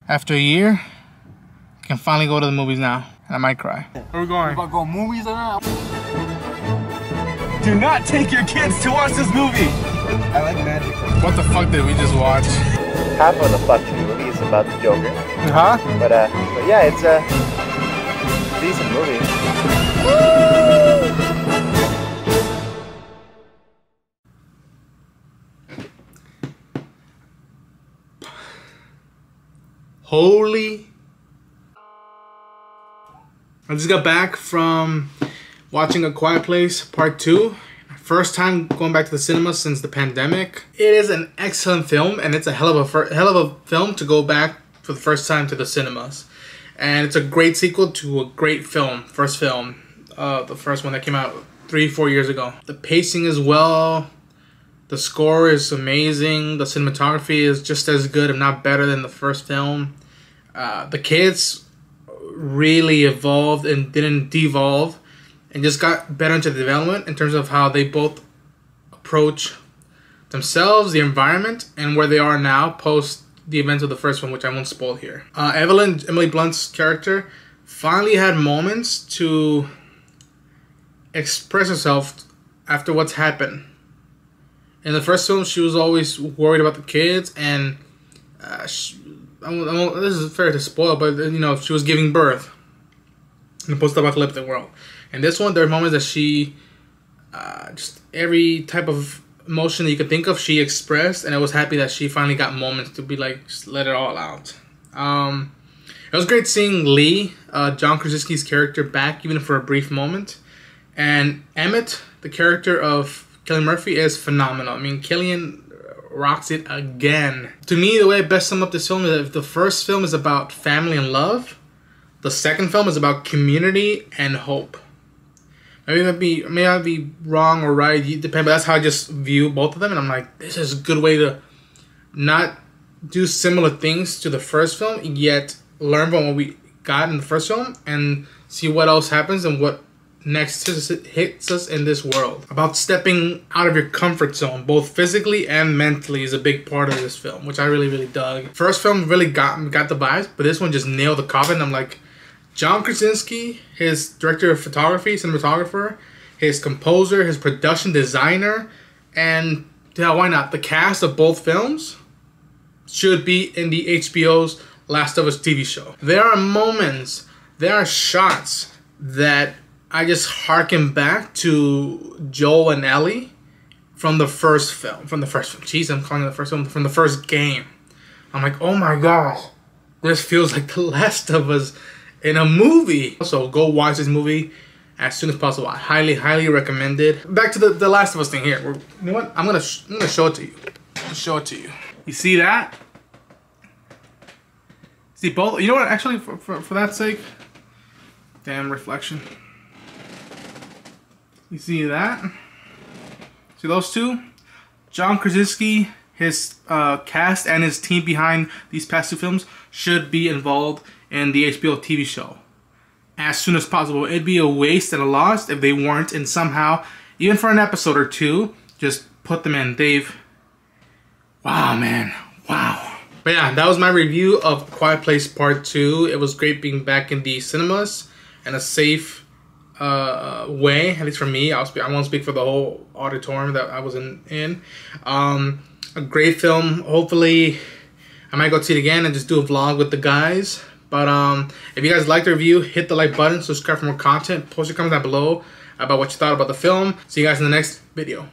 After a year, I can finally go to the movies now. And I might cry. Where are we going? We're about to go movies now. Do not take your kids to watch this movie. I like magic. What the fuck did we just watch? Half of the fuck movie is about the Joker. Huh? But yeah, it's a decent movie. Holy. I just got back from watching A Quiet Place Part 2. First time going back to the cinema since the pandemic. It is an excellent film, and it's a hell of a film to go back for the first time to the cinemas. And it's a great sequel to a great film, first film. The first one that came out 3-4 years ago. The pacing is well. The score is amazing. The cinematography is just as good, if not better, than the first film. The kids really evolved and didn't devolve, and just got better into the development in terms of how they both approach themselves, the environment, and where they are now post the events of the first one, which I won't spoil here. Emily Blunt's character finally had moments to express herself after what's happened. In the first film, she was always worried about the kids, and this is fair to spoil, but you know, she was giving birth in a post-apocalyptic world. In this one, there are moments that she just every type of emotion that you could think of, she expressed, and I was happy that she finally got moments to be like, just let it all out. It was great seeing Lee, John Krasinski's character, back even for a brief moment, and Emmett, the character of Cillian Murphy, is phenomenal. I mean, Cillian rocks it again. To me, the way I best sum up this film is that if the first film is about family and love, the second film is about community and hope. Maybe I'd be wrong or right, depend, but that's how I just view both of them, and I'm like, this is a good way to not do similar things to the first film, yet learn from what we got in the first film and see what else happens and what next hits us in this world. About stepping out of your comfort zone, both physically and mentally, is a big part of this film, which I really dug. First film really got the vibes, but this one just nailed the coffin. I'm like, John Krasinski, his director of photography, cinematographer, his composer, his production designer, and yeah, why not? The cast of both films should be in the HBO's Last of Us TV show. There are moments, there are shots that I just harken back to Joel and Ellie from the first film. Jeez, I'm calling it the first film. From the first game. I'm like, oh my gosh, this feels like The Last of Us in a movie. So go watch this movie as soon as possible. I highly recommend it. Back to the Last of Us thing here. You know what? I'm gonna show it to you. Show it to you. You see that? See both? You know what? Actually, for that sake, damn reflection. You see that? See those two? John Krasinski, his cast, and his team behind these past two films should be involved in the HBO TV show as soon as possible. It'd be a waste and a loss if they weren't, and somehow, even for an episode or two, just put them in. Wow, man. Wow. But yeah, that was my review of Quiet Place Part 2. It was great being back in the cinemas in a safe way, at least for me. I won't speak for the whole auditorium that I was in. A great film. Hopefully I might go see it again and just do a vlog with the guys. But if you guys liked the review, hit the like button, subscribe for more content, post your comments down below about what you thought about the film. See you guys in the next video.